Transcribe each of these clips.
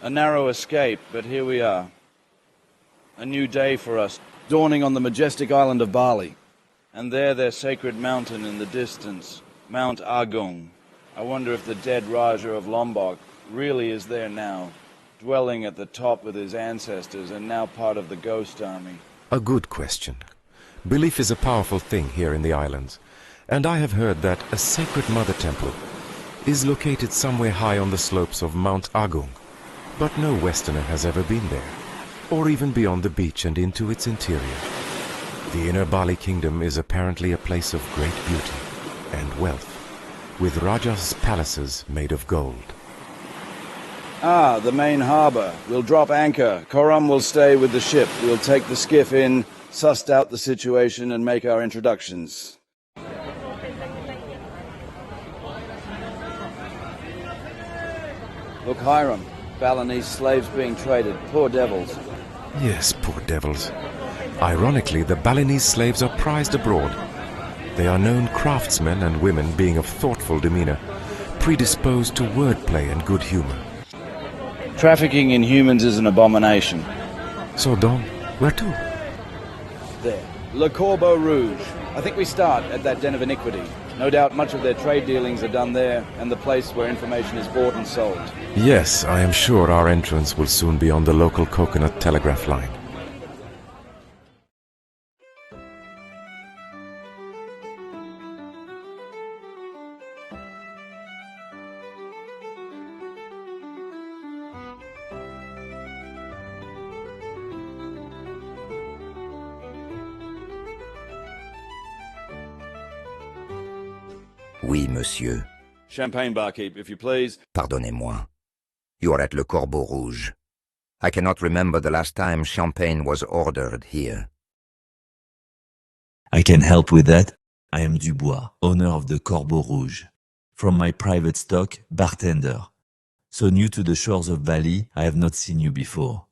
A narrow escape, but here we are. A new day for us, dawning on the majestic island of Bali. And there their sacred mountain in the distance, Mount Agung. I wonder if the dead Raja of Lombok really is there now, dwelling at the top with his ancestors and now part of the ghost army. A good question. Belief is a powerful thing here in the islands, and I have heard that a sacred mother temple is located somewhere high on the slopes of Mount Agung, but no Westerner has ever been there, or even beyond the beach and into its interior. The inner Bali kingdom is apparently a place of great beauty and wealth, with Rajas' palaces made of gold. Ah, the main harbor. We'll drop anchor. Koram will stay with the ship. We'll take the skiff in, suss out the situation, and make our introductions. Look, Hiram. Balinese slaves being traded. Poor devils. Yes, poor devils. Ironically, the Balinese slaves are prized abroad. They are known craftsmen and women being of thoughtful demeanor, predisposed to wordplay and good humor. Trafficking in humans is an abomination. So, Dom, where to? There. Le Corbeau Rouge. I think we start at that den of iniquity. No doubt much of their trade dealings are done there, and the place where information is bought and sold. Yes, I am sure our entrance will soon be on the local coconut telegraph line. Oui, monsieur. Champagne, barkeep, if you please. Pardonnez-moi. You are at Le Corbeau Rouge. I cannot remember the last time champagne was ordered here. I can help with that. I am Dubois, owner of the Corbeau Rouge. From my private stock, bartender. So new to the shores of Bali, I have not seen you before.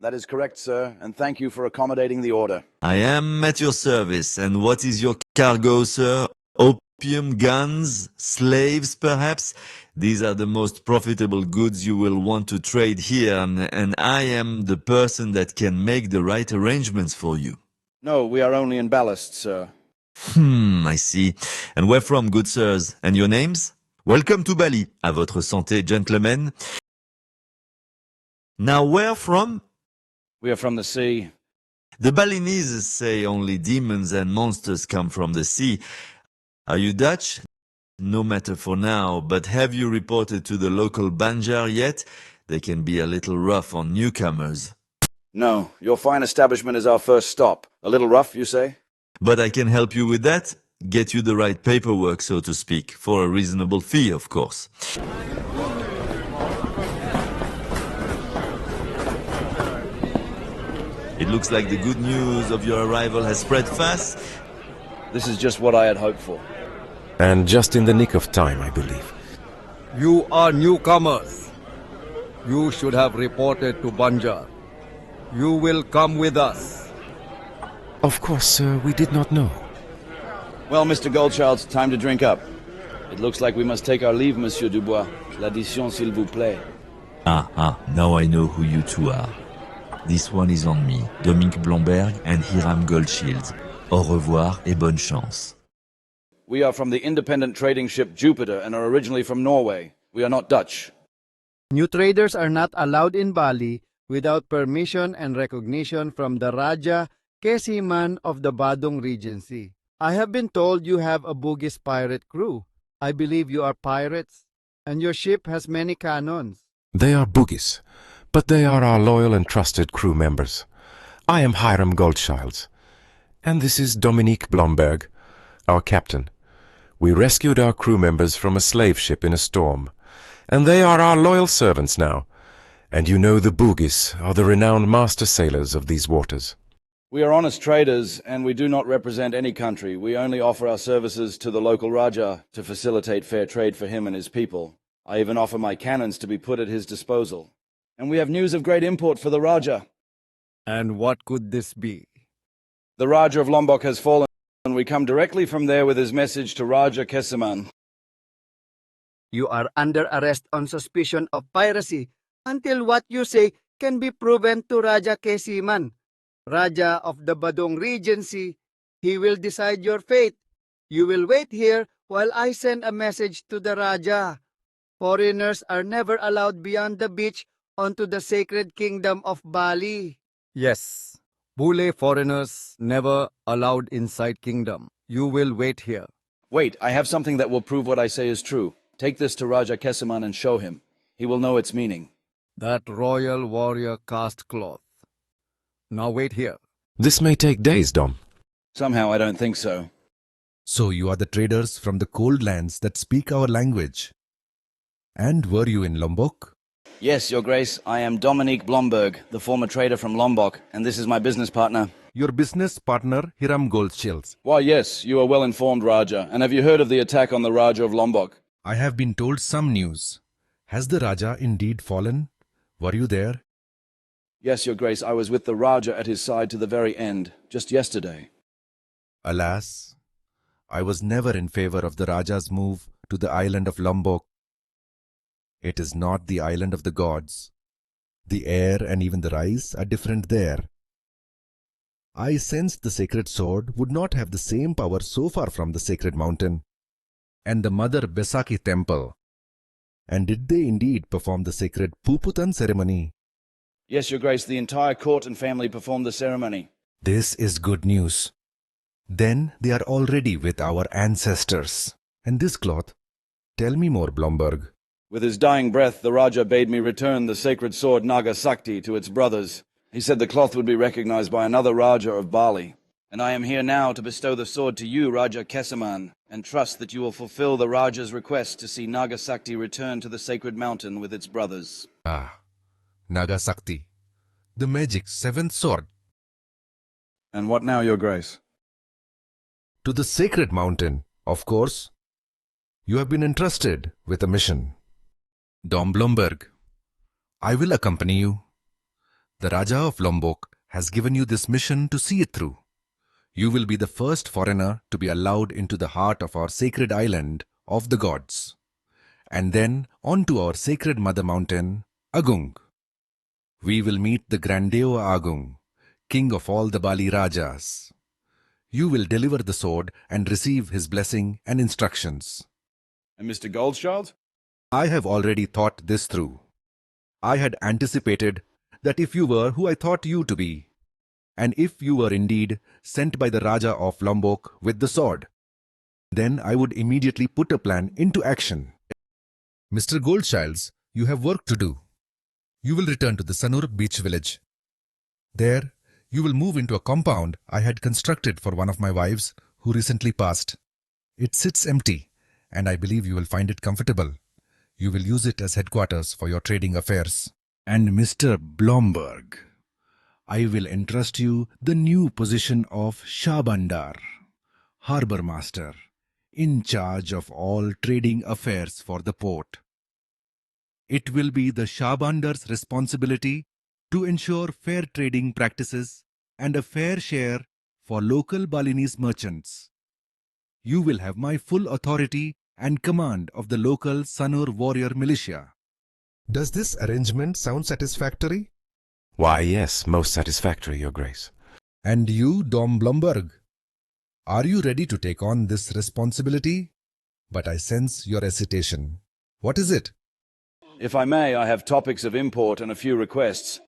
That is correct, sir, and thank you for accommodating the order. I am at your service. And what is your cargo, sir? Opium, guns, slaves, perhaps? These are the most profitable goods you will want to trade here, and I am the person that can make the right arrangements for you. No, we are only in ballast, sir. I see. And where from, good sirs? And your names? Welcome to Bali. À votre santé, gentlemen. Now, where from? We are from the sea. The Balinese say only demons and monsters come from the sea. Are you Dutch? No matter for now, but have you reported to the local Banjar yet? They can be a little rough on newcomers. No, your fine establishment is our first stop. A little rough, you say? But I can help you with that. Get you the right paperwork, so to speak, for a reasonable fee, of course. It looks like the good news of your arrival has spread fast. This is just what I had hoped for. And just in the nick of time, I believe. You are newcomers. You should have reported to Banjar. You will come with us. Of course, sir, we did not know. Well, Mr. Goldchild, time to drink up. It looks like we must take our leave, Monsieur Dubois. L'addition, s'il vous plaît. Now I know who you two are. This one is on me, Dominique Blomberg and Hiram Goldshield. Au revoir et bonne chance. We are from the independent trading ship Jupiter and are originally from Norway. We are not Dutch. New traders are not allowed in Bali without permission and recognition from the Raja Kesiman of the Badung Regency. I have been told you have a Bugis pirate crew. I believe you are pirates, and your ship has many cannons. They are Bugis, but they are our loyal and trusted crew members. I am Hiram Goldchilds, and this is Dominique Blomberg, our captain. We rescued our crew members from a slave ship in a storm, and they are our loyal servants now. And you know the Bugis are the renowned master sailors of these waters. We are honest traders, and we do not represent any country. We only offer our services to the local Raja to facilitate fair trade for him and his people. I even offer my cannons to be put at his disposal. And we have news of great import for the Raja. And what could this be? The Raja of Lombok has fallen, and we come directly from there with his message to Raja Kesiman. You are under arrest on suspicion of piracy. until what you say can be proven to Raja Kesiman, Raja of the Badong Regency. He will decide your fate. You will wait here while I send a message to the Raja. Foreigners are never allowed beyond the beach onto the sacred kingdom of Bali. Yes. Bule foreigners never allowed inside kingdom. You will wait here. Wait, I have something that will prove what I say is true. Take this to Raja Kesaman and show him. He will know its meaning. That royal warrior cast cloth. Now wait here. This may take days, Dom. Somehow I don't think so. So you are the traders from the cold lands that speak our language. And were you in Lombok? Yes, Your Grace, I am Dominique Blomberg, the former trader from Lombok, and this is my business partner. Your business partner, Hiram Goldshells. Why, yes, you are well informed, Raja. And have you heard of the attack on the Raja of Lombok? I have been told some news. Has the Raja indeed fallen? Were you there? Yes, Your Grace, I was with the Raja at his side to the very end, just yesterday. Alas, I was never in favor of the Raja's move to the island of Lombok. It is not the island of the gods. The air and even the rice are different there. I sensed the sacred sword would not have the same power so far from the sacred mountain and the Mother Besaki temple. And did they indeed perform the sacred Puputan ceremony? Yes, Your Grace, the entire court and family performed the ceremony. This is good news. Then they are already with our ancestors. And this cloth? Tell me more, Blomberg. With his dying breath, the Raja bade me return the sacred sword Nagasakti to its brothers. He said the cloth would be recognized by another Raja of Bali. And I am here now to bestow the sword to you, Raja Kesaman, and trust that you will fulfill the Raja's request to see Nagasakti return to the sacred mountain with its brothers. Ah, Nagasakti, the magic seventh sword. And what now, Your Grace? To the sacred mountain, of course. You have been entrusted with a mission. Dom Blomberg, I will accompany you. The Raja of Lombok has given you this mission to see it through. You will be the first foreigner to be allowed into the heart of our sacred island of the gods, and then on to our sacred mother mountain, Agung. We will meet the Grandeoa Agung, king of all the Bali Rajas. You will deliver the sword and receive his blessing and instructions. And Mr. Goldchild? I have already thought this through. I had anticipated that if you were who I thought you to be, and if you were indeed sent by the Raja of Lombok with the sword, then I would immediately put a plan into action. Mr. Goldchilds, you have work to do. You will return to the Sanur beach village. There, you will move into a compound I had constructed for one of my wives who recently passed. It sits empty, and I believe you will find it comfortable. You will use it as headquarters for your trading affairs. And Mr. Blomberg, I will entrust you the new position of Shabandar, Harbour Master, in charge of all trading affairs for the port. It will be the Shabandar's responsibility to ensure fair trading practices and a fair share for local Balinese merchants. You will have my full authority and command of the local Sanur warrior militia. Does this arrangement sound satisfactory? Why, yes, most satisfactory, Your Grace. And you, Dom Blomberg, are you ready to take on this responsibility? But I sense your hesitation. What is it? If I may, I have topics of import and a few requests.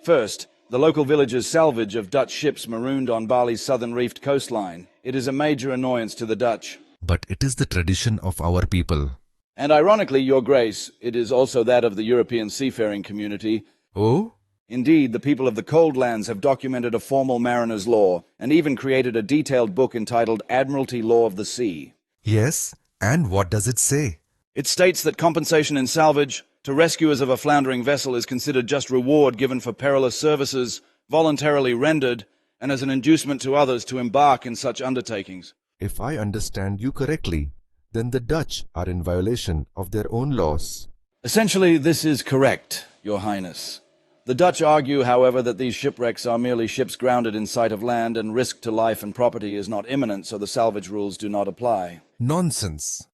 First, the local villagers' salvage of Dutch ships marooned on Bali's southern reefed coastline. It is a major annoyance to the Dutch. But it is the tradition of our people. And ironically, Your Grace, it is also that of the European seafaring community. Oh? Indeed, the people of the cold lands have documented a formal mariner's law, and even created a detailed book entitled Admiralty Law of the Sea. Yes, and what does it say? It states that compensation in salvage to rescuers of a floundering vessel is considered just reward given for perilous services, voluntarily rendered, and as an inducement to others to embark in such undertakings. If I understand you correctly, then the Dutch are in violation of their own laws. Essentially, this is correct, Your Highness. The Dutch argue, however, that these shipwrecks are merely ships grounded in sight of land and risk to life and property is not imminent, so the salvage rules do not apply. Nonsense.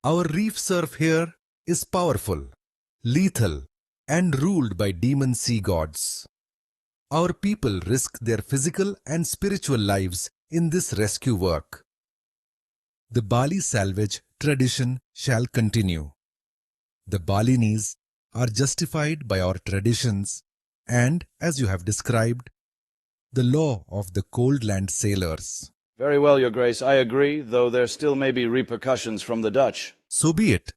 Our reef surf here is powerful, lethal, and ruled by demon sea gods. Our people risk their physical and spiritual lives in this rescue work. The Bali salvage tradition shall continue. The Balinese are justified by our traditions and, as you have described, the law of the cold land sailors. Very well, Your Grace, I agree, though there still may be repercussions from the Dutch. So be it.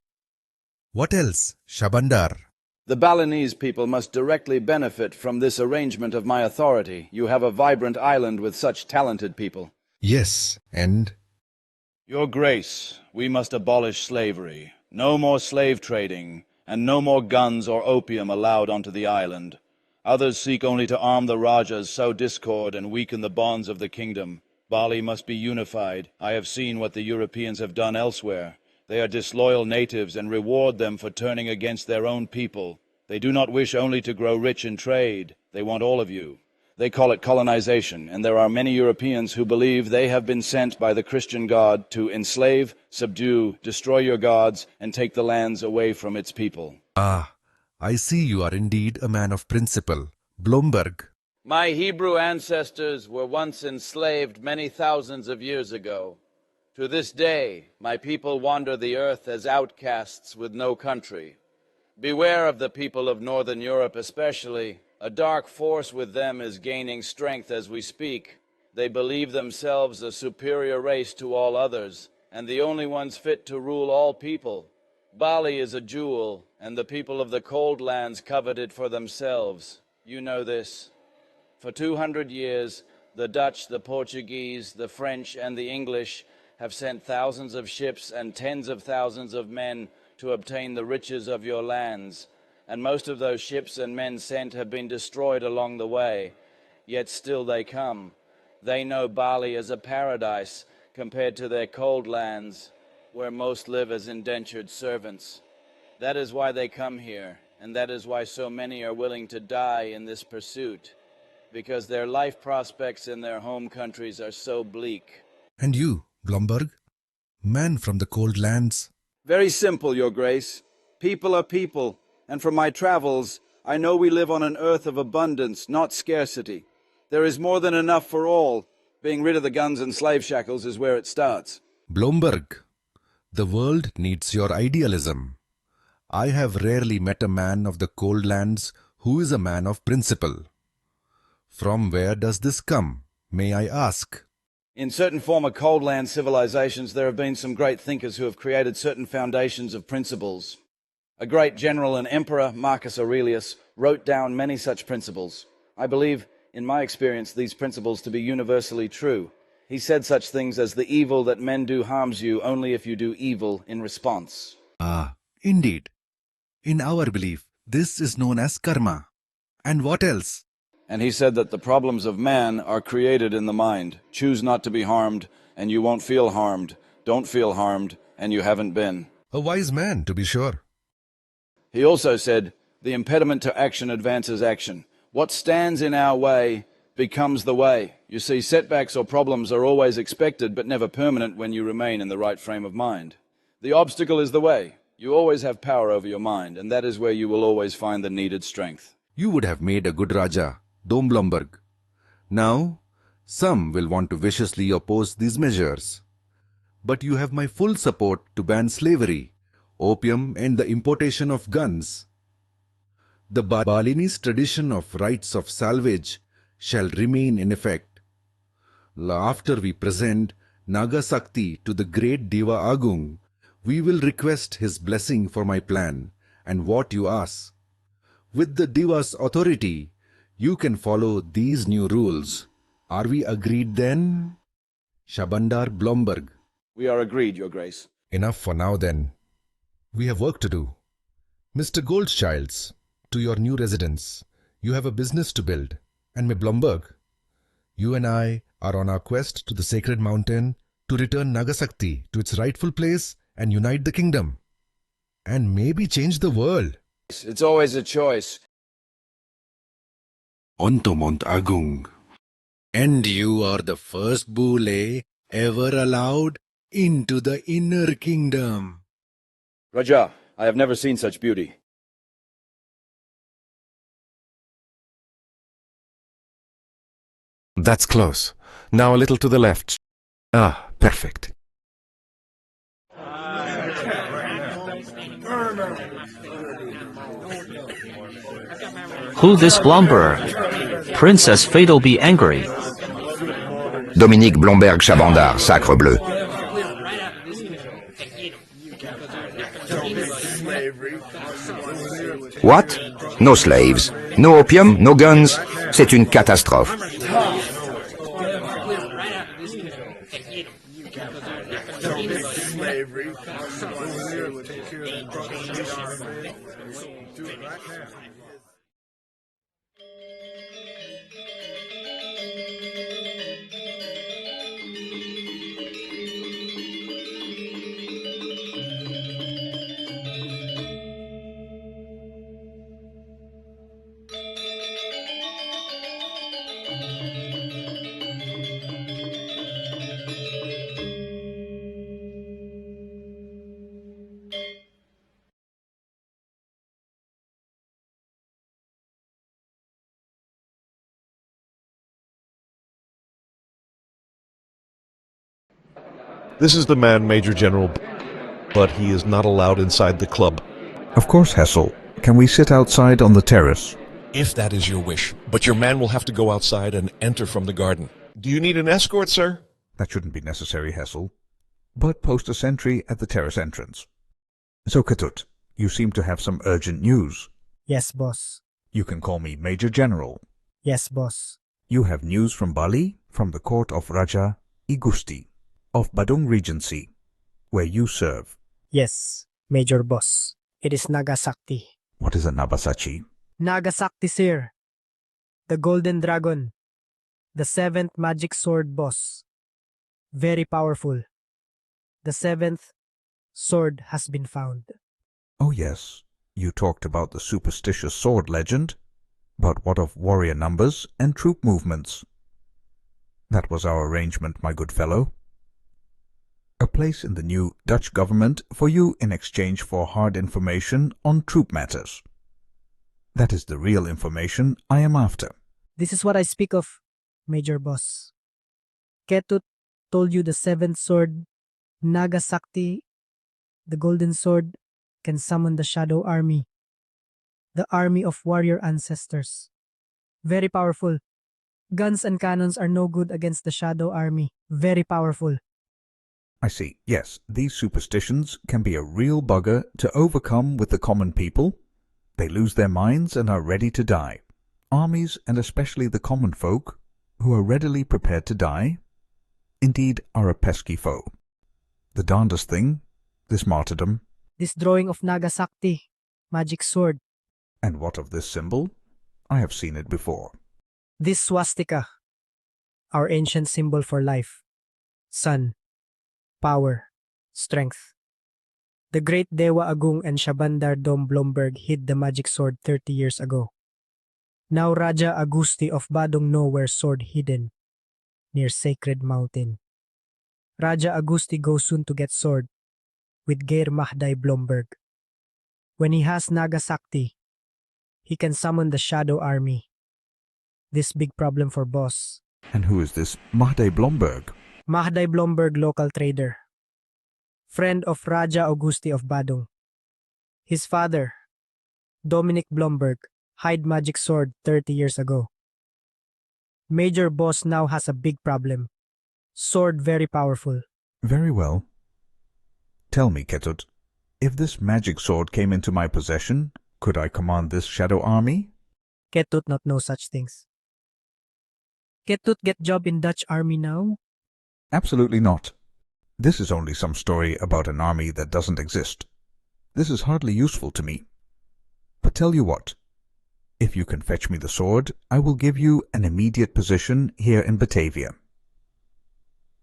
What else, Shabandar? The Balinese people must directly benefit from this arrangement of my authority. You have a vibrant island with such talented people. Yes, and Your Grace, we must abolish slavery. No more slave trading, and no more guns or opium allowed onto the island. Others seek only to arm the Rajas, sow discord, and weaken the bonds of the kingdom. Bali must be unified. I have seen what the Europeans have done elsewhere. They are disloyal natives and reward them for turning against their own people. They do not wish only to grow rich in trade. They want all of you. They call it colonization, and there are many Europeans who believe they have been sent by the Christian God to enslave, subdue, destroy your gods, and take the lands away from its people. I see you are indeed a man of principle. Blomberg. My Hebrew ancestors were once enslaved many thousands of years ago. To this day, my people wander the earth as outcasts with no country. Beware of the people of Northern Europe especially. A dark force with them is gaining strength as we speak. They believe themselves a superior race to all others, and the only ones fit to rule all people. Bali is a jewel, and the people of the cold lands covet it for themselves. You know this. For 200 years, the Dutch, the Portuguese, the French, and the English have sent thousands of ships and tens of thousands of men to obtain the riches of your lands. And most of those ships and men sent have been destroyed along the way, yet still they come. They know Bali as a paradise compared to their cold lands, where most live as indentured servants. That is why they come here, and that is why so many are willing to die in this pursuit, because their life prospects in their home countries are so bleak. And you, Blomberg, man from the cold lands? Very simple, Your Grace. People are people. And from my travels, I know we live on an earth of abundance, not scarcity. There is more than enough for all. Being rid of the guns and slave shackles is where it starts. Blomberg, the world needs your idealism. I have rarely met a man of the cold lands who is a man of principle. From where does this come, may I ask? In certain former cold land civilizations, there have been some great thinkers who have created certain foundations of principles. A great general and emperor, Marcus Aurelius, wrote down many such principles. I believe, in my experience, these principles to be universally true. He said such things as the evil that men do harms you only if you do evil in response. Indeed. In our belief, this is known as karma. And what else? And he said that the problems of man are created in the mind. Choose not to be harmed, and you won't feel harmed. Don't feel harmed, and you haven't been. A wise man, to be sure. He also said, the impediment to action advances action. What stands in our way becomes the way. You see, setbacks or problems are always expected but never permanent when you remain in the right frame of mind. The obstacle is the way. You always have power over your mind, and that is where you will always find the needed strength. You would have made a good Raja, Dom Blomberg. Now, some will want to viciously oppose these measures. But you have my full support to ban slavery, opium and the importation of guns. The Balinese tradition of rights of salvage shall remain in effect. After we present Naga Sakti to the great Deva Agung, we will request his blessing for my plan and what you ask. With the Deva's authority, you can follow these new rules. Are we agreed then? Shabandar Blomberg. We are agreed, Your Grace. Enough for now then. We have work to do. Mr. Goldschilds, to your new residence. You have a business to build. And May Blomberg, you and I are on our quest to the sacred mountain to return Nagasakti to its rightful place and unite the kingdom. And maybe change the world. It's always a choice. Onto Mount Agung. And you are the first Bule ever allowed into the inner kingdom. Raja, I have never seen such beauty. That's close. Now a little to the left. Ah, perfect. Who this Blomberg? Princess Fate'll be angry. Dominique Blomberg Chabandard, Sacre Bleu. What? No slaves, no opium, no guns. C'est une catastrophe. This is the man, Major General, but he is not allowed inside the club. Of course, Hessel. Can we sit outside on the terrace? If that is your wish, but your man will have to go outside and enter from the garden. Do you need an escort, sir? That shouldn't be necessary, Hessel. But post a sentry at the terrace entrance. So, Ketut, you seem to have some urgent news. Yes, boss. You can call me Major General. Yes, boss. You have news from Bali, from the court of Raja Igusti of Badung Regency, where you serve. Yes, Major Boss. It is Nagasakti. What is a Nabasachi? Nagasakti, sir. The Golden Dragon. The 7th magic sword, boss. Very powerful. The 7th sword has been found. Oh yes, you talked about the superstitious sword legend, but what of warrior numbers and troop movements? That was our arrangement, my good fellow. A place in the new Dutch government for you in exchange for hard information on troop matters. That is the real information I am after. This is what I speak of, Major Boss. Ketut told you the 7th sword, Nagasakti, the golden sword, can summon the shadow army. The army of warrior ancestors. Very powerful. Guns and cannons are no good against the shadow army. Very powerful. I see. Yes, these superstitions can be a real bugger to overcome with the common people. They lose their minds and are ready to die. Armies, and especially the common folk, who are readily prepared to die, indeed are a pesky foe. The darndest thing, this martyrdom. This drawing of Nagasakti, magic sword. And what of this symbol? I have seen it before. This swastika, our ancient symbol for life, sun, power, strength. The great Dewa Agung and Shabandar Dom Blomberg hid the magic sword 30 years ago. Now Raja Agusti of Badung know where sword hidden, near Sacred Mountain. Raja Agusti goes soon to get sword, with Gair Mahday Blomberg. When he has Nagasakti, he can summon the shadow army. This big problem for boss. And who is this Mahday Blomberg? Mahday Blomberg, local trader. Friend of Raja Augusti of Badung. His father, Dominique Blomberg, hid magic sword 30 years ago. Major Boss now has a big problem. Sword very powerful. Very well. Tell me, Ketut, if this magic sword came into my possession, could I command this shadow army? Ketut not know such things. Ketut get job in Dutch army now? Absolutely not. This is only some story about an army that doesn't exist. This is hardly useful to me. But tell you what, if you can fetch me the sword, I will give you an immediate position here in Batavia.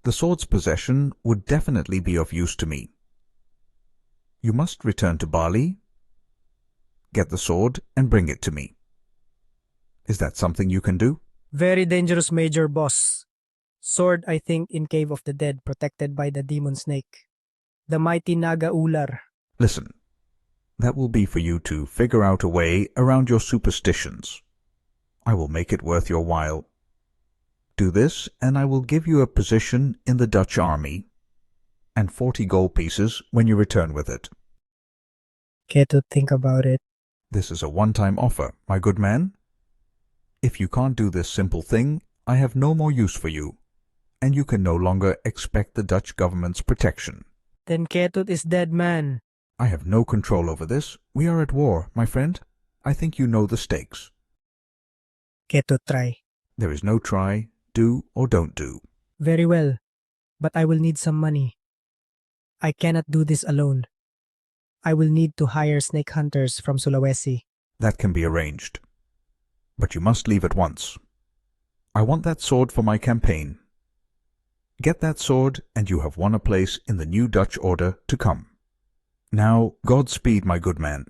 The sword's possession would definitely be of use to me. You must return to Bali, get the sword, and bring it to me. Is that something you can do? Very dangerous, Major Boss. Sword, I think, in Cave of the Dead, protected by the demon snake. The mighty Naga Ular. Listen, that will be for you to figure out a way around your superstitions. I will make it worth your while. Do this, and I will give you a position in the Dutch army, and 40 gold pieces when you return with it. Care to think about it? This is a one-time offer, my good man. If you can't do this simple thing, I have no more use for you, and you can no longer expect the Dutch government's protection. Then Ketut is dead, man. I have no control over this. We are at war, my friend. I think you know the stakes. Ketut, try. There is no try, do or don't do. Very well, but I will need some money. I cannot do this alone. I will need to hire snake hunters from Sulawesi. That can be arranged. But you must leave at once. I want that sword for my campaign. Get that sword and you have won a place in the new Dutch order to come. Now, Godspeed, my good man.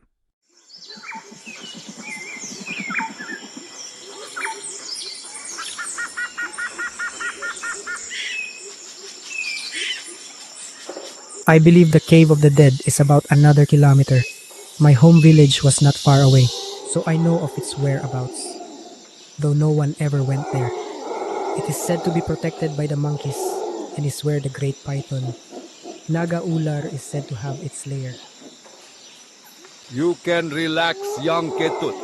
I believe the Cave of the Dead is about another kilometer. My home village was not far away, so I know of its whereabouts, though no one ever went there. It is said to be protected by the monkeys, and is where the great python, Naga Ular, is said to have its lair. You can relax, young Ketut.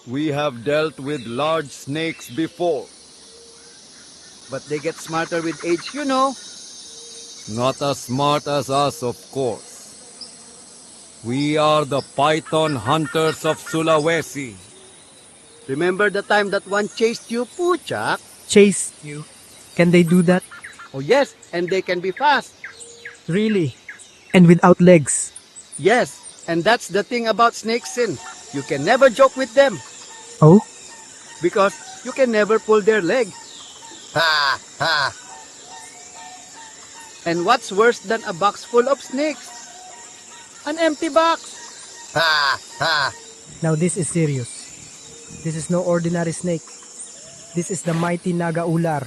We have dealt with large snakes before. But they get smarter with age, you know. Not as smart as us, of course. We are the python hunters of Sulawesi. Remember the time that one chased you, Puchak? Chase you? Can they do that? Oh yes, and they can be fast. Really? And without legs? Yes, and that's the thing about snakes, Sin. You can never joke with them. Oh? Because you can never pull their leg. Ha! Ha! And what's worse than a box full of snakes? An empty box! Ha! Ha! Now this is serious. This is no ordinary snake. This is the mighty Naga Ular.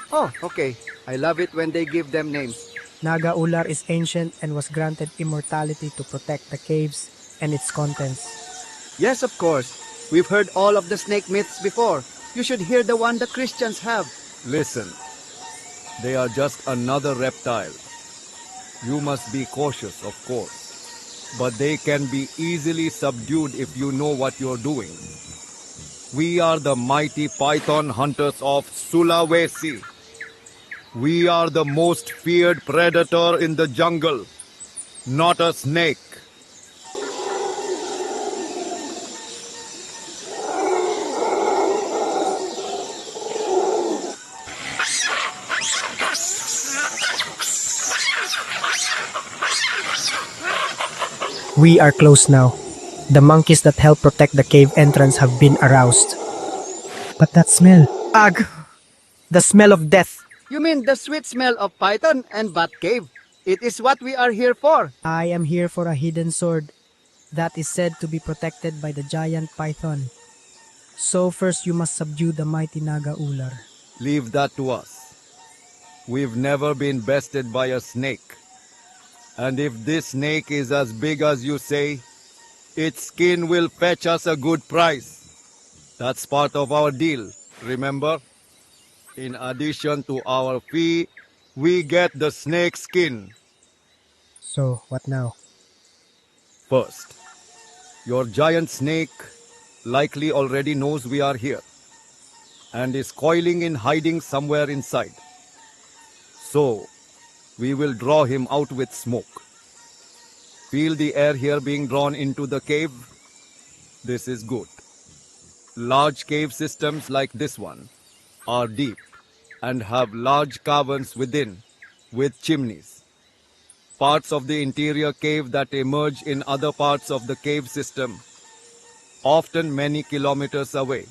Oh, okay. I love it when they give them names. Naga Ular is ancient and was granted immortality to protect the caves and its contents. Yes, of course. We've heard all of the snake myths before. You should hear the one the Christians have. Listen, they are just another reptile. You must be cautious, of course. But they can be easily subdued if you know what you're doing. We are the mighty python hunters of Sulawesi. We are the most feared predator in the jungle, not a snake. We are close now. The monkeys that help protect the cave entrance have been aroused. But that smell! Ugh! The smell of death! You mean the sweet smell of python and bat cave? It is what we are here for. I am here for a hidden sword that is said to be protected by the giant python. So first you must subdue the mighty Naga Ular. Leave that to us. We've never been bested by a snake. And if this snake is as big as you say, its skin will fetch us a good price. That's part of our deal, remember? In addition to our fee, we get the snake skin. So, what now? First, your giant snake likely already knows we are here and is coiling in hiding somewhere inside. So, we will draw him out with smoke. Feel the air here being drawn into the cave? This is good. Large cave systems like this one are deep and have large caverns within with chimneys. Parts of the interior cave that emerge in other parts of the cave system, often many kilometers away.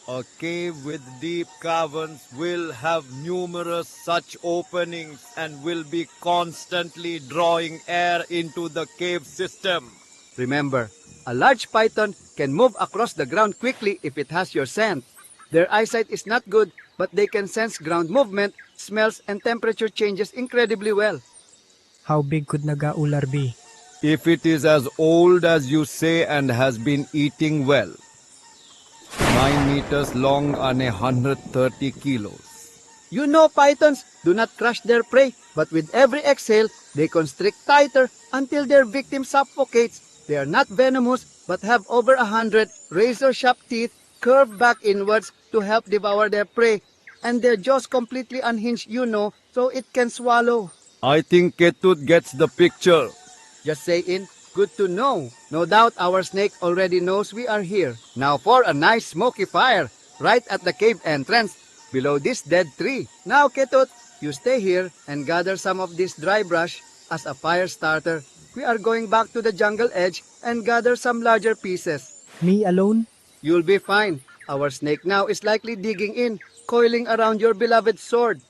A cave with deep caverns will have numerous such openings and will be constantly drawing air into the cave system. Remember, a large python can move across the ground quickly if it has your scent. Their eyesight is not good, but they can sense ground movement, smells, and temperature changes incredibly well. How big could Naga Ular be? If it is as old as you say and has been eating well, 9 meters long and 130 kilos. You know pythons do not crush their prey, but with every exhale, they constrict tighter until their victim suffocates. They are not venomous, but have over 100 razor-sharp teeth curved back inwards to help devour their prey. And their jaws completely unhinged, so it can swallow. I think Ketut gets the picture. Just saying, good to know. No doubt our snake already knows we are here. Now for a nice smoky fire, right at the cave entrance, below this dead tree. Now, Ketut, you stay here and gather some of this dry brush as a fire starter. We are going back to the jungle edge and gather some larger pieces. Me alone? You'll be fine. Our snake now is likely digging in, coiling around your beloved sword.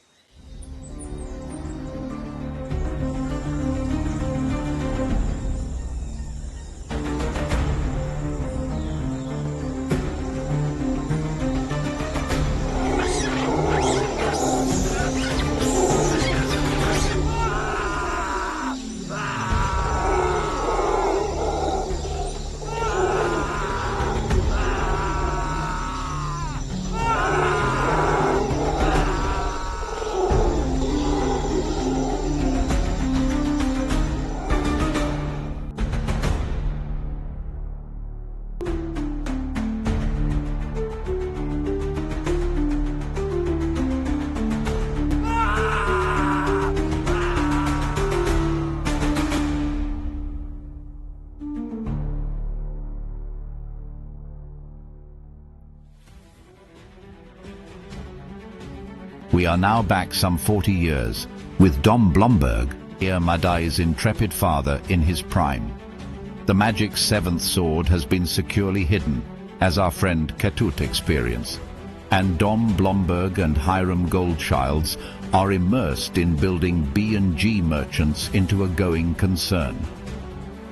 We are now back some 40 years, with Dom Blomberg, here Madai's intrepid father, in his prime. The magic seventh sword has been securely hidden, as our friend Ketut experienced, and Dom Blomberg and Hiram Goldchilds are immersed in building B&G merchants into a going concern.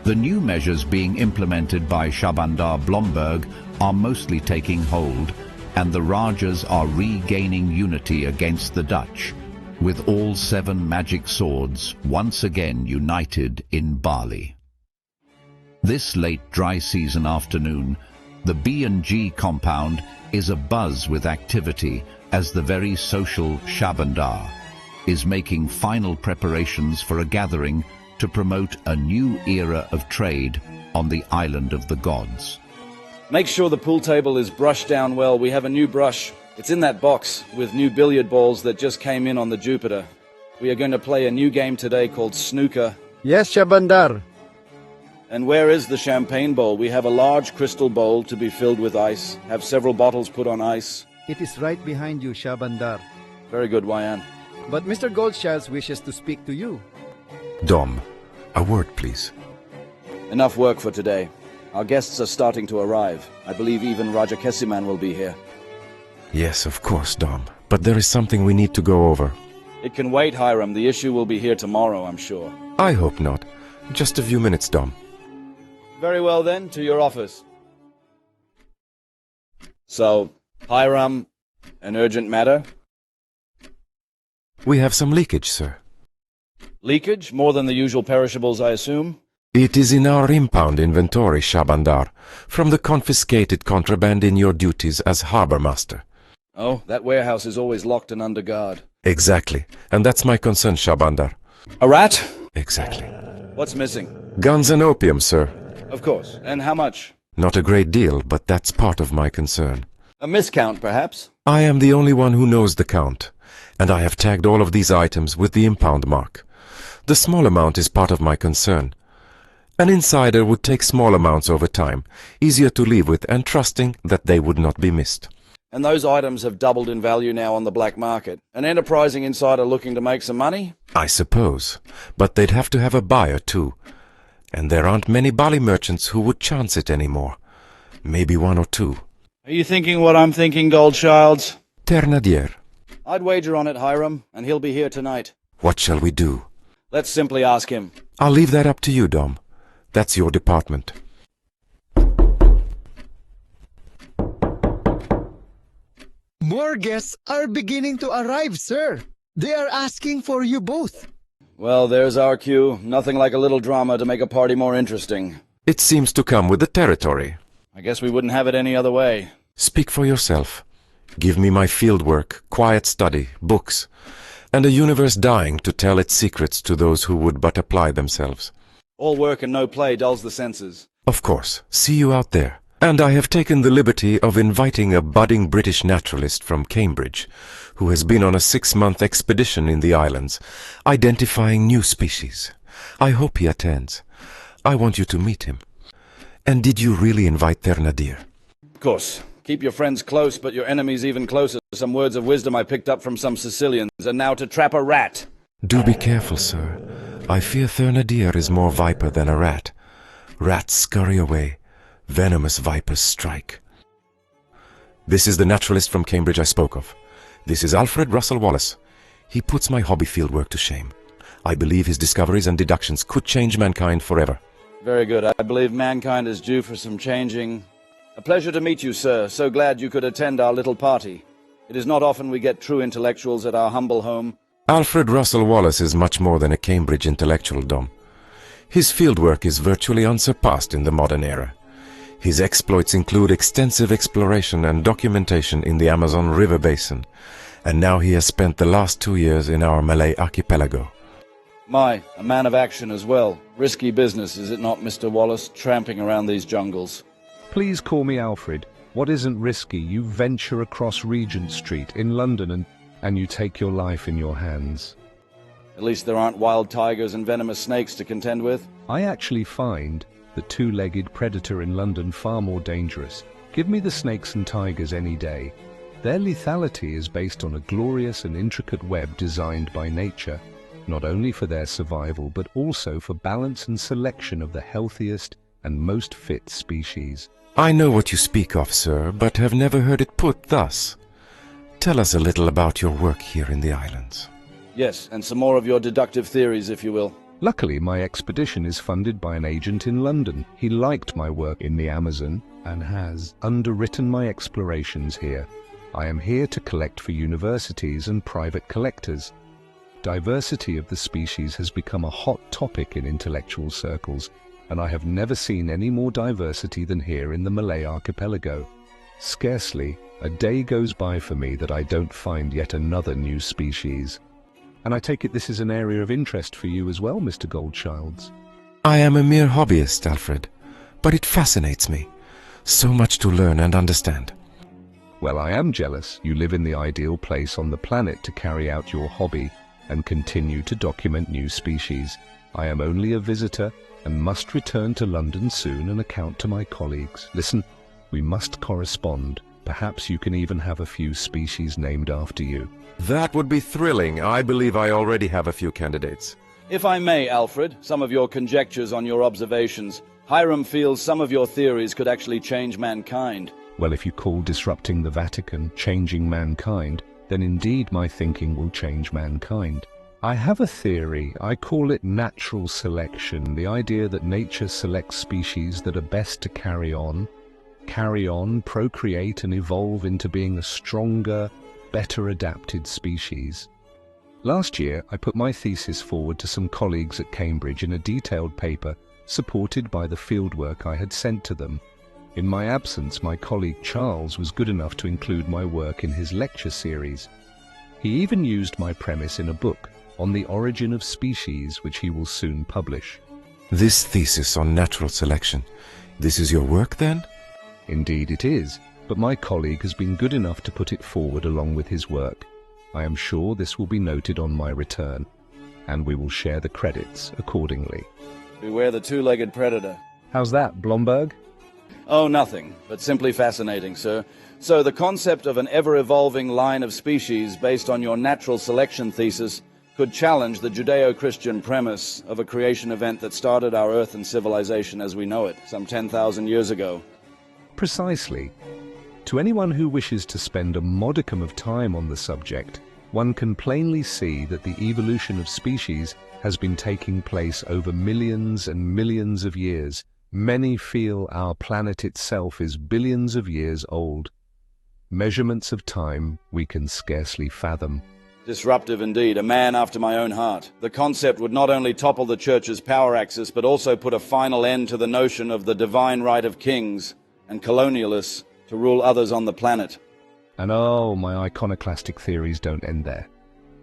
The new measures being implemented by Shabandar Blomberg are mostly taking hold, and the Rajas are regaining unity against the Dutch, with all 7 magic swords once again united in Bali. This late dry season afternoon, the B&G compound is abuzz with activity as the very social Shabandar is making final preparations for a gathering to promote a new era of trade on the island of the gods. Make sure the pool table is brushed down well. We have a new brush. It's in that box with new billiard balls that just came in on the Jupiter. We are going to play a new game today called snooker. Yes, Shabandar. And where is the champagne bowl? We have a large crystal bowl to be filled with ice. Have several bottles put on ice. It is right behind you, Shabandar. Very good, Wayan. But Mr. Goldchilds wishes to speak to you. Dom, a word, please. Enough work for today. Our guests are starting to arrive. I believe even Raja Kesiman will be here. Yes, of course, Dom. But there is something we need to go over. It can wait, Hiram. The issue will be here tomorrow, I'm sure. I hope not. Just a few minutes, Dom. Very well then, to your office. So, Hiram, an urgent matter? We have some leakage, sir. Leakage? More than the usual perishables, I assume? It is in our impound inventory, Shabandar, from the confiscated contraband in your duties as harbor master. Oh, that warehouse is always locked and under guard. Exactly. And that's my concern, Shabandar. A rat? Exactly. What's missing? Guns and opium, sir. Of course. And how much? Not a great deal, but that's part of my concern. A miscount, perhaps? I am the only one who knows the count, and I have tagged all of these items with the impound mark. The small amount is part of my concern. An insider would take small amounts over time, easier to live with and trusting that they would not be missed. And those items have doubled in value now on the black market. An enterprising insider looking to make some money? I suppose, but they'd have to have a buyer too. And there aren't many Bali merchants who would chance it anymore. Maybe 1 or 2. Are you thinking what I'm thinking, Goldchilds? Ternadier. I'd wager on it, Hiram, and he'll be here tonight. What shall we do? Let's simply ask him. I'll leave that up to you, Dom. That's your department. More guests are beginning to arrive, sir. They are asking for you both. Well, there's our cue. Nothing like a little drama to make a party more interesting. It seems to come with the territory. I guess we wouldn't have it any other way. Speak for yourself. Give me my fieldwork, quiet study, books, and a universe dying to tell its secrets to those who would but apply themselves. All work and no play dulls the senses. Of course, see you out there. And I have taken the liberty of inviting a budding British naturalist from Cambridge, who has been on a 6-month expedition in the islands, identifying new species. I hope he attends. I want you to meet him. And did you really invite Ternadir? Of course. Keep your friends close, but your enemies even closer. Some words of wisdom I picked up from some Sicilians, and now to trap a rat. Do be careful, sir. I fear Ternadir is more viper than a rat. Rats scurry away. Venomous vipers strike. This is the naturalist from Cambridge I spoke of. This is Alfred Russel Wallace. He puts my hobby fieldwork to shame. I believe his discoveries and deductions could change mankind forever. Very good. I believe mankind is due for some changing. A pleasure to meet you, sir. So glad you could attend our little party. It is not often we get true intellectuals at our humble home. Alfred Russel Wallace is much more than a Cambridge intellectual, Dom. His fieldwork is virtually unsurpassed in the modern era. His exploits include extensive exploration and documentation in the Amazon River basin, and now he has spent the last 2 years in our Malay archipelago. A man of action as well. Risky business, is it not, Mr. Wallace, tramping around these jungles? Please call me Alfred. What isn't risky? You venture across Regent Street in London and you take your life in your hands. At least there aren't wild tigers and venomous snakes to contend with. I actually find the two-legged predator in London far more dangerous. Give me the snakes and tigers any day. Their lethality is based on a glorious and intricate web designed by nature, not only for their survival but also for balance and selection of the healthiest and most fit species. I know what you speak of, sir, but have never heard it put thus. Tell us a little about your work here in the islands. Yes, and some more of your deductive theories, if you will. Luckily, my expedition is funded by an agent in London. He liked my work in the Amazon and has underwritten my explorations here. I am here to collect for universities and private collectors. Diversity of the species has become a hot topic in intellectual circles, and I have never seen any more diversity than here in the Malay archipelago. Scarcely a day goes by for me that I don't find yet another new species. And I take it this is an area of interest for you as well, Mr. Goldchilds. I am a mere hobbyist, Alfred, but it fascinates me. So much to learn and understand. Well, I am jealous. You live in the ideal place on the planet to carry out your hobby and continue to document new species. I am only a visitor and must return to London soon and account to my colleagues. Listen, we must correspond. Perhaps you can even have a few species named after you. That would be thrilling. I believe I already have a few candidates. If I may, Alfred, some of your conjectures on your observations. Hiram feels some of your theories could actually change mankind. Well, if you call disrupting the Vatican changing mankind, then indeed my thinking will change mankind. I have a theory. I call it natural selection, the idea that nature selects species that are best to carry on, procreate and evolve into being a stronger, better adapted species. Last year, I put my thesis forward to some colleagues at Cambridge in a detailed paper supported by the fieldwork I had sent to them. In my absence, my colleague Charles was good enough to include my work in his lecture series. He even used my premise in a book on the origin of species, which he will soon publish. This thesis on natural selection, this is your work then? Indeed it is. But my colleague has been good enough to put it forward along with his work. I am sure this will be noted on my return, and we will share the credits accordingly. Beware the two-legged predator. How's that, Blomberg? Oh, nothing, but simply fascinating, sir. So the concept of an ever-evolving line of species based on your natural selection thesis could challenge the Judeo-Christian premise of a creation event that started our Earth and civilization as we know it, some 10,000 years ago. Precisely. To anyone who wishes to spend a modicum of time on the subject, one can plainly see that the evolution of species has been taking place over millions and millions of years. Many feel our planet itself is billions of years old. Measurements of time we can scarcely fathom. Disruptive indeed, a man after my own heart. The concept would not only topple the Church's power axis, but also put a final end to the notion of the divine right of kings and colonialists to rule others on the planet. And oh, my iconoclastic theories don't end there.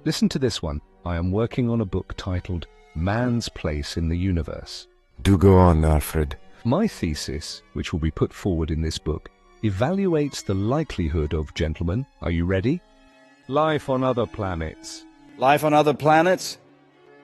Listen to this one. I am working on a book titled Man's Place in the Universe. Do go on, Alfred. My thesis, which will be put forward in this book, evaluates the likelihood of, gentlemen, are you ready? Life on other planets. Life on other planets?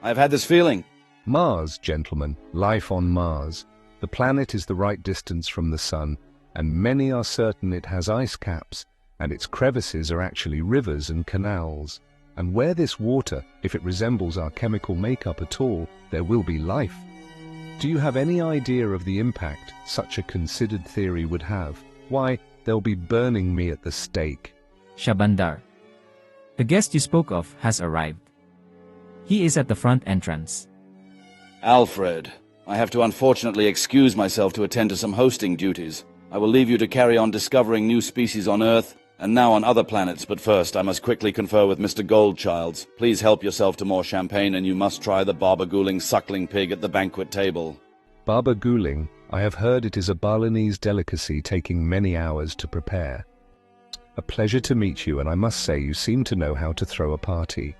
I've had this feeling. Mars, gentlemen, life on Mars. The planet is the right distance from the sun, and many are certain it has ice caps, and its crevices are actually rivers and canals. And where this water, if it resembles our chemical makeup at all, there will be life. Do you have any idea of the impact such a considered theory would have? Why, they'll be burning me at the stake. Shabandar. The guest you spoke of has arrived. He is at the front entrance. Alfred, I have to unfortunately excuse myself to attend to some hosting duties. I will leave you to carry on discovering new species on Earth, and now on other planets, but first I must quickly confer with Mr. Goldchilds. Please help yourself to more champagne, and you must try the barbaguling suckling pig at the banquet table. Barbaguling, I have heard it is a Balinese delicacy taking many hours to prepare. A pleasure to meet you, and I must say you seem to know how to throw a party.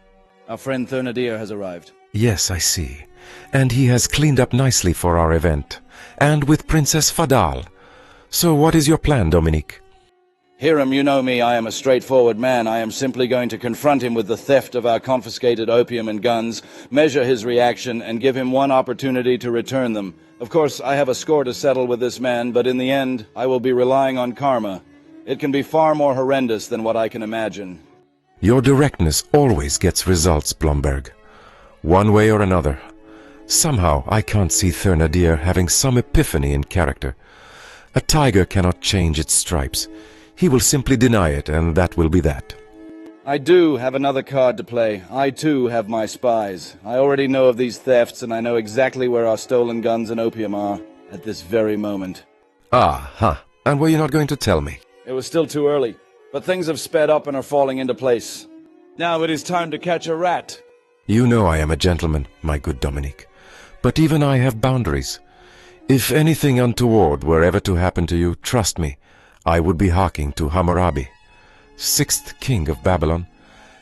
Our friend Thurnadir has arrived. Yes, I see. And he has cleaned up nicely for our event. And with Princess Fadal. So what is your plan, Dominique? Hiram, you know me, I am a straightforward man. I am simply going to confront him with the theft of our confiscated opium and guns, measure his reaction, and give him one opportunity to return them. Of course, I have a score to settle with this man, but in the end, I will be relying on karma. It can be far more horrendous than what I can imagine. Your directness always gets results, Blomberg. One way or another. Somehow, I can't see Thurnadir having some epiphany in character. A tiger cannot change its stripes. He will simply deny it, and that will be that. I do have another card to play. I too have my spies. I already know of these thefts, and I know exactly where our stolen guns and opium are, at this very moment. Ah, huh. And were you not going to tell me? It was still too early, but things have sped up and are falling into place. Now it is time to catch a rat. You know I am a gentleman, my good Dominique. But even I have boundaries. If anything untoward were ever to happen to you, trust me, I would be harking to Hammurabi, 6th king of Babylon,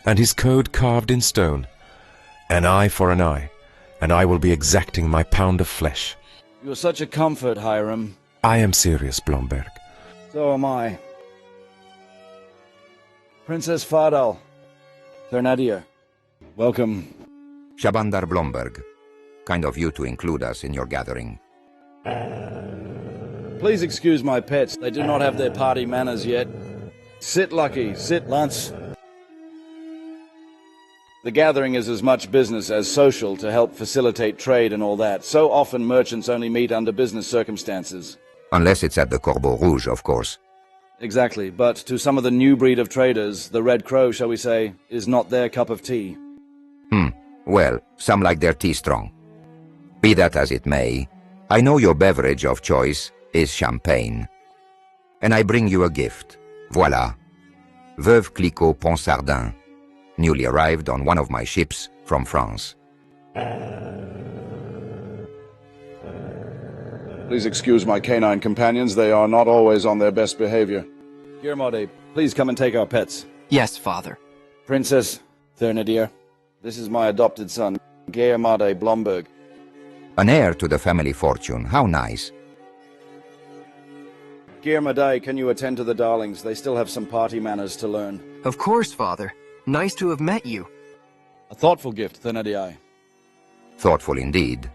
and his code carved in stone. An eye for an eye, and I will be exacting my pound of flesh. You are such a comfort, Hiram. I am serious, Blomberg. So am I. Princess Fadal, Thurnadir, welcome. Shabandar Blomberg, kind of you to include us in your gathering. Please excuse my pets. They do not have their party manners yet. Sit, Lucky. Sit, Lance. The gathering is as much business as social to help facilitate trade and all that. So often merchants only meet under business circumstances. Unless it's at the Corbeau Rouge, of course. Exactly, but to some of the new breed of traders, the Red Crow, shall we say, is not their cup of tea. Well, some like their tea strong. Be that as it may, I know your beverage of choice is champagne. And I bring you a gift. Voilà. Veuve Clicquot Ponsardin, newly arrived on one of my ships from France. Please excuse my canine companions. They are not always on their best behavior. Guillemot, please come and take our pets. Yes, father. Princess Thurnadir, this is my adopted son, Guillemot Blomberg. An heir to the family fortune. How nice. Guillemot, can you attend to the darlings? They still have some party manners to learn. Of course, father. Nice to have met you. A thoughtful gift, Thurnadir. Thoughtful indeed.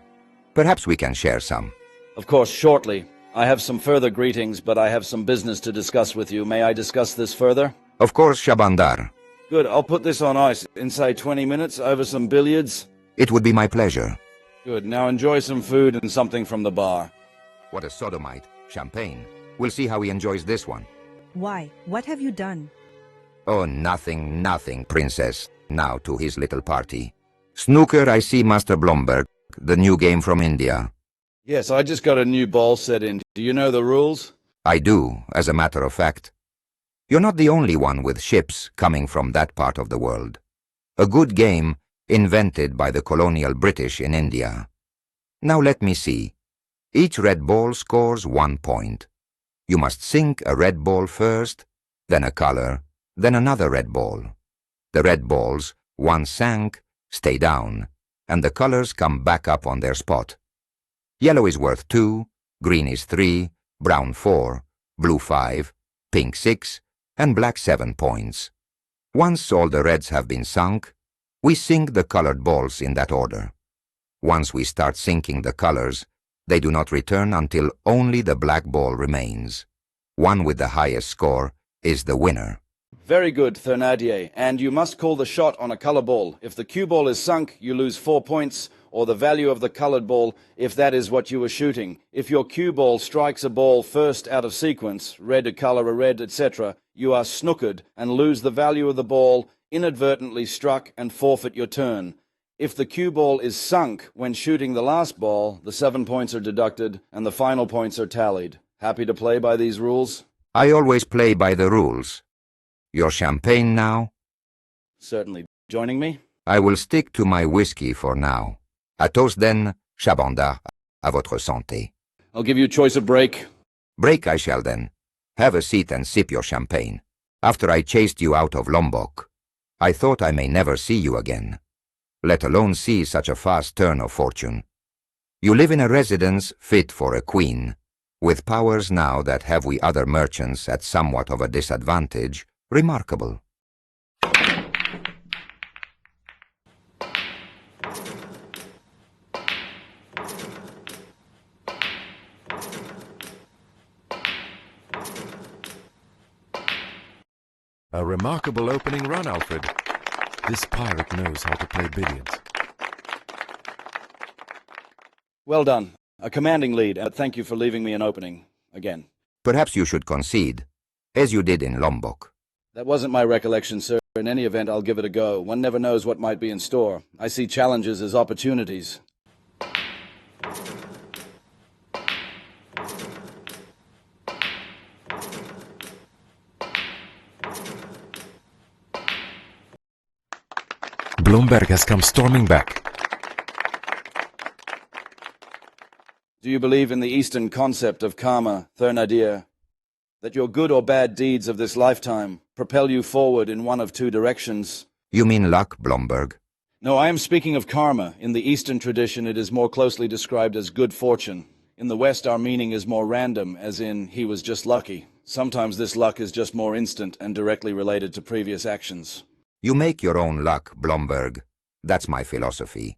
Perhaps we can share some. Of course, shortly. I have some further greetings, but I have some business to discuss with you. May I discuss this further? Of course, Shabandar. Good, I'll put this on ice in, say, 20 minutes over some billiards. It would be my pleasure. Good, now enjoy some food and something from the bar. What a sodomite. Champagne. We'll see how he enjoys this one. Why? What have you done? Oh, nothing, nothing, Princess. Now to his little party. Snooker, I see, Master Blomberg. The new game from India. Yes, I just got a new ball set in. Do you know the rules? I do, as a matter of fact. You're not the only one with ships coming from that part of the world. A good game invented by the colonial British in India. Now let me see. Each red ball scores 1 point. You must sink a red ball first, then a color, then another red ball. The red balls, once sank, stay down, and the colors come back up on their spot. Yellow is worth 2, green is 3, brown 4, blue 5, pink 6, and black 7 points. Once all the reds have been sunk, we sink the colored balls in that order. Once we start sinking the colors, they do not return until only the black ball remains. One with the highest score is the winner. Very good, Thénardier, and you must call the shot on a color ball. If the cue ball is sunk, you lose 4 points, or the value of the colored ball, if that is what you were shooting. If your cue ball strikes a ball first out of sequence, red a color, a red, etc., you are snookered and lose the value of the ball, inadvertently struck, and forfeit your turn. If the cue ball is sunk when shooting the last ball, the 7 points are deducted and the final points are tallied. Happy to play by these rules? I always play by the rules. Your champagne now? Certainly. Joining me? I will stick to my whiskey for now. A toast then, Chabandard, à votre santé. I'll give you choice of break. Break I shall then. Have a seat and sip your champagne. After I chased you out of Lombok, I thought I may never see you again, let alone see such a fast turn of fortune. You live in a residence fit for a queen, with powers now that have we other merchants at somewhat of a disadvantage, remarkable. A remarkable opening run, Alfred. This pirate knows how to play billiards. Well done. A commanding lead, and thank you for leaving me an opening again. Perhaps you should concede, as you did in Lombok. That wasn't my recollection, sir. In any event, I'll give it a go. One never knows what might be in store. I see challenges as opportunities. Blomberg has come storming back. Do you believe in the Eastern concept of karma, Thénardier? That your good or bad deeds of this lifetime propel you forward in one of 2 directions? You mean luck, Blomberg? No, I am speaking of karma. In the Eastern tradition, it is more closely described as good fortune. In the West, our meaning is more random, as in, he was just lucky. Sometimes this luck is just more instant and directly related to previous actions. You make your own luck, Blomberg. That's my philosophy.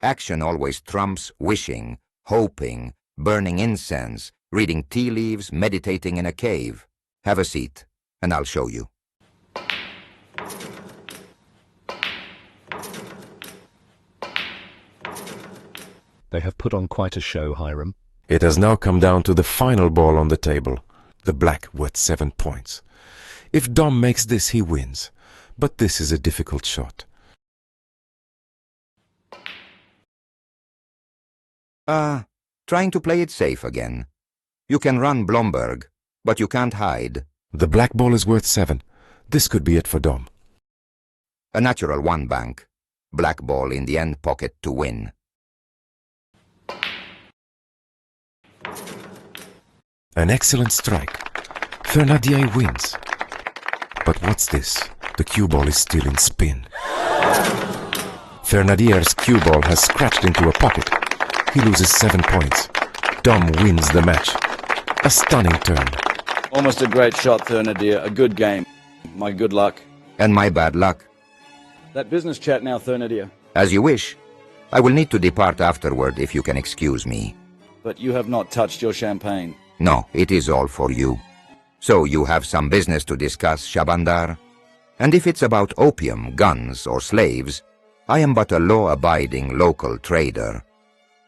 Action always trumps wishing, hoping, burning incense, reading tea leaves, meditating in a cave. Have a seat, and I'll show you. They have put on quite a show, Hiram. It has now come down to the final ball on the table, the black worth 7 points. If Dom makes this, he wins. But this is a difficult shot. Trying to play it safe again. You can run, Blomberg, but you can't hide. The black ball is worth 7. This could be it for Dom. A natural 1 bank. Black ball in the end pocket to win. An excellent strike. Thénardier wins. But what's this? The cue ball is still in spin. Thénardier's cue ball has scratched into a pocket. He loses 7 points. Dom wins the match. A stunning turn. Almost a great shot, Thénardier. A good game. My good luck. And my bad luck. That business chat now, Thénardier. As you wish. I will need to depart afterward if you can excuse me. But you have not touched your champagne. No, it is all for you. So you have some business to discuss, Chabandard? And if it's about opium, guns, or slaves, I am but a law-abiding local trader.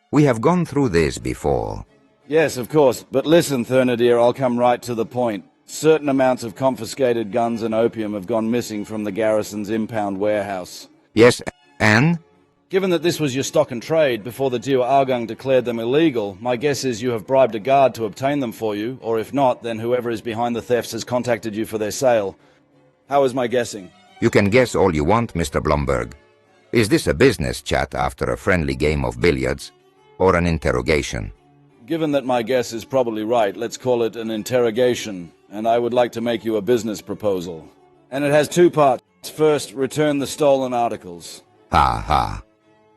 We have gone through this before. Yes, of course. But listen, Thénardier, I'll come right to the point. Certain amounts of confiscated guns and opium have gone missing from the garrison's impound warehouse. Yes, and? Given that this was your stock and trade before the Diwa Argang declared them illegal, my guess is you have bribed a guard to obtain them for you, or if not, then whoever is behind the thefts has contacted you for their sale. How is my guessing? You can guess all you want, Mr. Blomberg. Is this a business chat after a friendly game of billiards, or an interrogation? Given that my guess is probably right, let's call it an interrogation, and I would like to make you a business proposal. And it has two parts. First, return the stolen articles. Ha ha.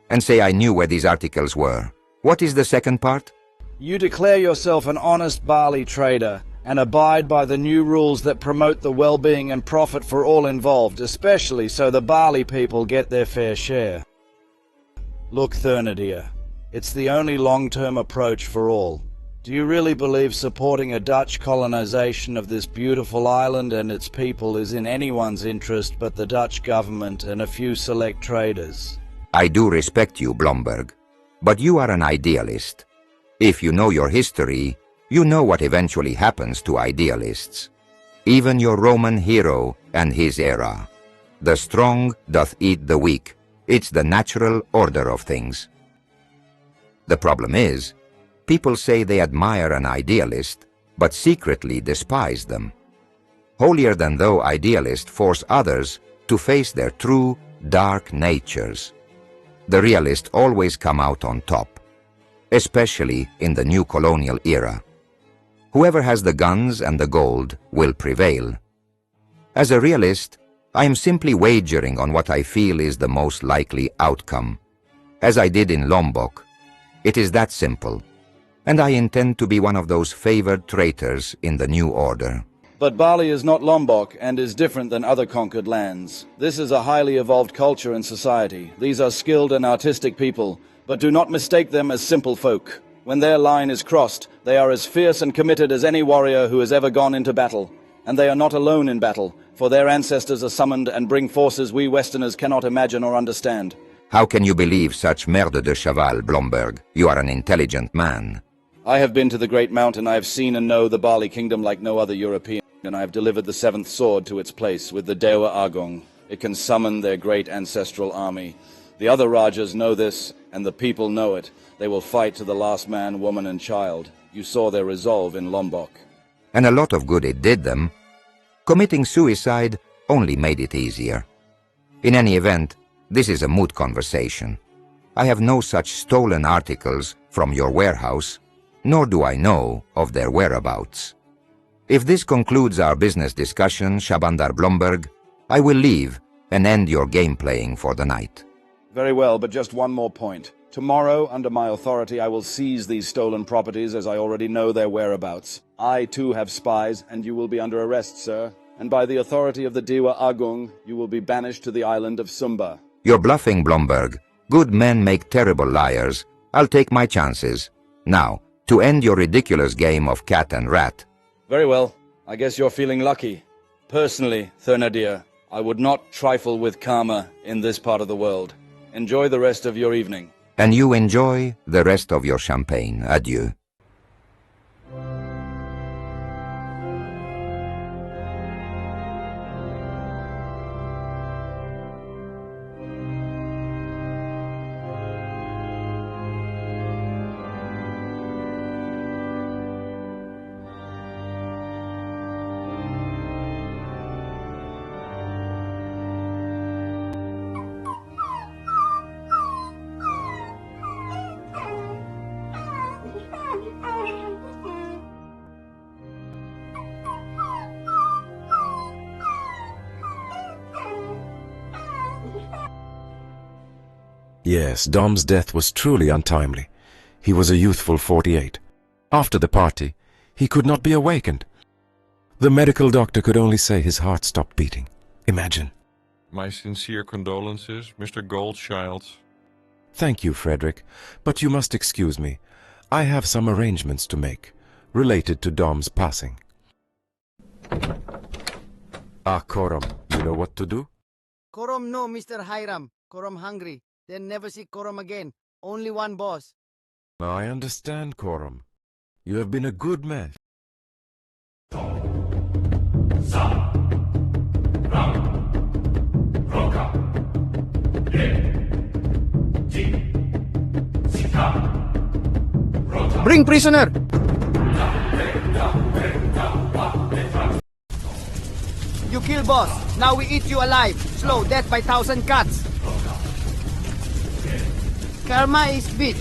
And say I knew where these articles were. What is the second part? You declare yourself an honest barley trader and abide by the new rules that promote the well-being and profit for all involved, especially so the barley people get their fair share. Look, Thurnadir, it's the only long-term approach for all. Do you really believe supporting a Dutch colonization of this beautiful island and its people is in anyone's interest but the Dutch government and a few select traders? I do respect you, Blomberg, but you are an idealist. If you know your history, you know what eventually happens to idealists. Even your Roman hero and his era. The strong doth eat the weak. It's the natural order of things. The problem is, people say they admire an idealist, but secretly despise them. Holier-than-thou idealists force others to face their true, dark natures. The realists always come out on top, especially in the new colonial era. Whoever has the guns and the gold will prevail. As a realist, I am simply wagering on what I feel is the most likely outcome. As I did in Lombok, it is that simple, and I intend to be one of those favored traitors in the new order. But Bali is not Lombok and is different than other conquered lands. This is a highly evolved culture and society. These are skilled and artistic people, but do not mistake them as simple folk. When their line is crossed, they are as fierce and committed as any warrior who has ever gone into battle. And they are not alone in battle, for their ancestors are summoned and bring forces we Westerners cannot imagine or understand. How can you believe such merde de cheval, Blomberg? You are an intelligent man. I have been to the Great Mountain. I have seen and know the Bali Kingdom like no other European, and I have delivered the seventh sword to its place with the Dewa Agong. It can summon their great ancestral army. The other Rajas know this, and the people know it. They will fight to the last man, woman, and child. You saw their resolve in Lombok. And a lot of good it did them. Committing suicide only made it easier. In any event, this is a moot conversation. I have no such stolen articles from your warehouse, nor do I know of their whereabouts. If this concludes our business discussion, Shabandar Blomberg, I will leave and end your game playing for the night. Very well, but just one more point. Tomorrow, under my authority, I will seize these stolen properties as I already know their whereabouts. I, too, have spies, and you will be under arrest, sir. And by the authority of the Dewa Agung, you will be banished to the island of Sumba. You're bluffing, Blomberg. Good men make terrible liars. I'll take my chances. Now, to end your ridiculous game of cat and rat. Very well. I guess you're feeling lucky. Personally, Thurnadir, I would not trifle with karma in this part of the world. Enjoy the rest of your evening. And you enjoy the rest of your champagne. Adieu. Yes, Dom's death was truly untimely. He was a youthful 48. After the party, he could not be awakened. The medical doctor could only say his heart stopped beating. Imagine. My sincere condolences, Mr. Goldchild. Thank you, Frederick, but you must excuse me. I have some arrangements to make, related to Dom's passing. Ah, Korom, you know what to do? Korom no, Mr. Hiram. Korom hungry. Then never see Korom again. Only one boss. I understand, Korom. You have been a good man. Bring prisoner! You kill boss. Now we eat you alive. Slow death by 1,000 cuts. Karma is bitch.